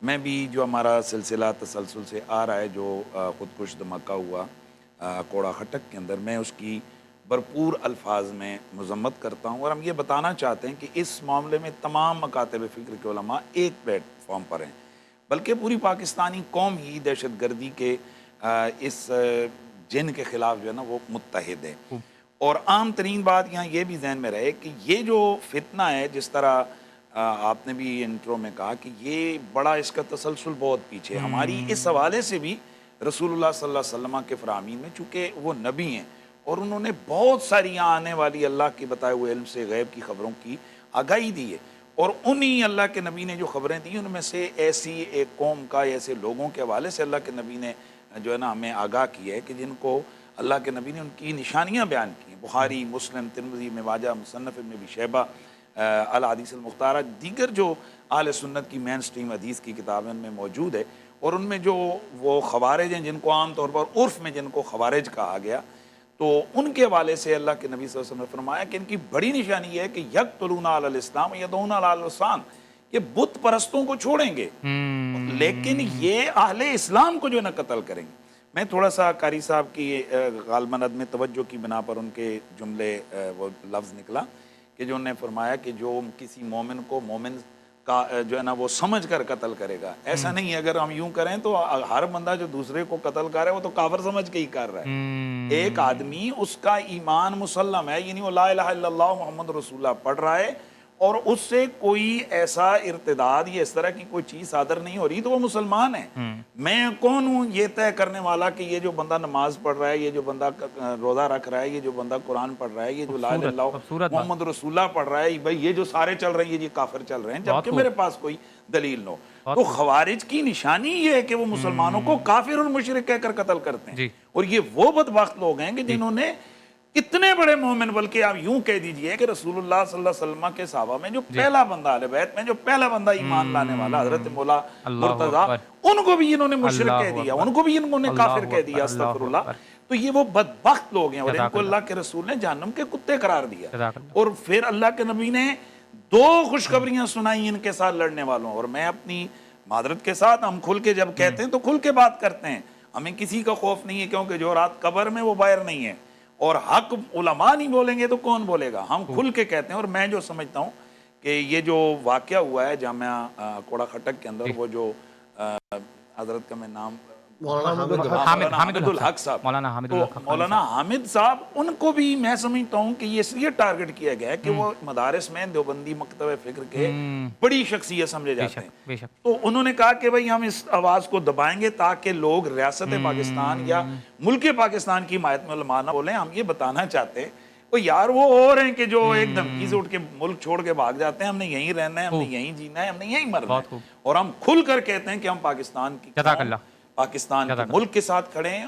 میں بھی جو ہمارا سلسلہ تسلسل سے آ رہا ہے جو خودکش دھماکہ ہوا کوڑا خٹک کے اندر، میں اس کی بھرپور الفاظ میں مذمت کرتا ہوں، اور ہم یہ بتانا چاہتے ہیں کہ اس معاملے میں تمام مکاتب فکر کے علماء ایک پلیٹ فارم پر ہیں، بلکہ پوری پاکستانی قوم ہی دہشت گردی کے اس جن کے خلاف جو ہے نا وہ متحد ہے۔ خوب۔ اور عام ترین بات یہاں یہ بھی ذہن میں رہے کہ یہ جو فتنہ ہے، جس طرح آپ نے بھی انٹرو میں کہا کہ یہ بڑا اس کا تسلسل بہت پیچھے ہے، ہماری اس حوالے سے بھی رسول اللہ صلی اللہ علیہ وسلم کے فرامین میں، چونکہ وہ نبی ہیں اور انہوں نے بہت ساری آنے والی اللہ کے بتائے ہوئے علم سے غیب کی خبروں کی آگاہی دی ہے، اور انہی اللہ کے نبی نے جو خبریں دی ان میں سے ایسی ایک قوم کا، ایسے لوگوں کے حوالے سے اللہ کے نبی نے جو ہے نا ہمیں آگاہ کیا ہے کہ جن کو اللہ کے نبی نے ان کی نشانیاں بیان کی ہیں۔ بخاری، مسلم، ترمذی میں ماجہ، مصنف ابن ابی شیبہ، الحدیث المختارہ، دیگر جو اہل سنت کی مین سٹریم حدیث کی کتابیں ان میں موجود ہے، اور ان میں جو وہ خوارج ہیں جن کو عام طور پر عرف میں جن کو خوارج کہا گیا، تو ان کے حوالے سے اللہ کے نبی صلی اللہ علیہ وسلم نے فرمایا کہ ان کی بڑی نشانی یہ ہے کہ یقتلون علی الاسلام یدعون علی الاوثان، یہ بت پرستوں کو چھوڑیں گے لیکن یہ اہل اسلام کو جو نہ قتل کریں گے۔ میں تھوڑا سا قاری صاحب کی غالباً عدم توجہ کی بنا پر ان کے جملے وہ لفظ نکلا کہ جو انہوں نے فرمایا کہ جو کسی مومن کو مومن کا جو ہے نا وہ سمجھ کر قتل کرے گا، ایسا نہیں ہے۔ اگر ہم یوں کریں تو ہر بندہ جو دوسرے کو قتل کر رہا ہے وہ تو کافر سمجھ کے ہی کر رہا ہے۔ ایک آدمی اس کا ایمان مسلم ہے، یعنی وہ لا الہ الا اللہ محمد رسول اللہ پڑھ رہا ہے، اور اس سے کوئی ایسا ارتداد یا اس طرح کی کوئی چیز صادر نہیں ہو رہی، تو وہ مسلمان ہے۔ میں کون ہوں یہ طے کرنے والا کہ یہ جو بندہ نماز پڑھ رہا ہے، یہ جو بندہ روزہ رکھ رہا ہے، یہ جو بندہ قرآن پڑھ رہا ہے، یہ جو لا الہ الا اللہ محمد رسول اللہ پڑھ رہا ہے، بھائی یہ جو سارے چل رہے ہیں یہ کافر چل رہے ہیں، جبکہ میرے پاس کوئی دلیل نہ ہو۔ تو خوارج کی نشانی یہ ہے کہ وہ مسلمانوں کو کافر اور مشرک کہہ کر قتل کرتے ہیں، اور یہ وہ بدبخت لوگ ہیں کہ جنہوں نے اتنے بڑے مومن، بلکہ آپ یوں کہہ دیجئے کہ رسول اللہ صلی اللہ علیہ وسلم کے صحابہ میں جو پہلا بندہ اہل بیت میں جو پہلا بندہ ایمان لانے والا حضرت مولا مرتضیٰ، ان کو بھی انہوں نے مشرک کہہ دیا، ان کو بھی انہوں نے کافر کہہ دیا، استغفر اللہ۔ تو یہ وہ بدبخت لوگ ہیں، اور ان کو اللہ کے رسول نے جہنم کے کتے قرار دیا۔ اور پھر اللہ کے نبی نے دو خوشخبریاں سنائی ان کے ساتھ لڑنے والوں، اور میں اپنی معذرت کے ساتھ، ہم کھل کے جب کہتے ہیں تو کھل کے بات کرتے ہیں، ہمیں کسی کا خوف نہیں ہے، کیونکہ جو رات قبر میں وہ باہر نہیں ہے، اور حق علماء نہیں بولیں گے تو کون بولے گا؟ ہم کھل کے کہتے ہیں۔ اور میں جو سمجھتا ہوں کہ یہ جو واقعہ ہوا ہے جامعہ کوڑا خٹک کے اندر، وہ جو حضرت کا میں نام حامد الحق صاحب، مولانا حامد صاحب، ان کو بھی میں سمجھتا ہوں کہ یہ اس لیے ٹارگٹ کیا گیا ہے کہ وہ مدارس میں دیوبندی مکتب فکر کے بڑی شخصیت سمجھے جاتے ہیں، تو انہوں نے کہا کہ بھئی ہم اس آواز کو دبائیں گے تاکہ لوگ ریاست پاکستان یا ملک پاکستان کی حمایت میں علماء نہ بولیں۔ ہم یہ بتانا چاہتے ہیں وہ یار وہ اور ہیں کہ جو ایک دھمکی سے اٹھ کے ملک چھوڑ کے بھاگ جاتے ہیں، ہم نے یہیں رہنا ہے، ہم نے یہیں جینا ہے، ہم نے یہیں مرنا ہے، اور ہم کھل کر کہتے ہیں کہ ہم پاکستان کی پاکستان کے ملک کے ساتھ کھڑے ہیں،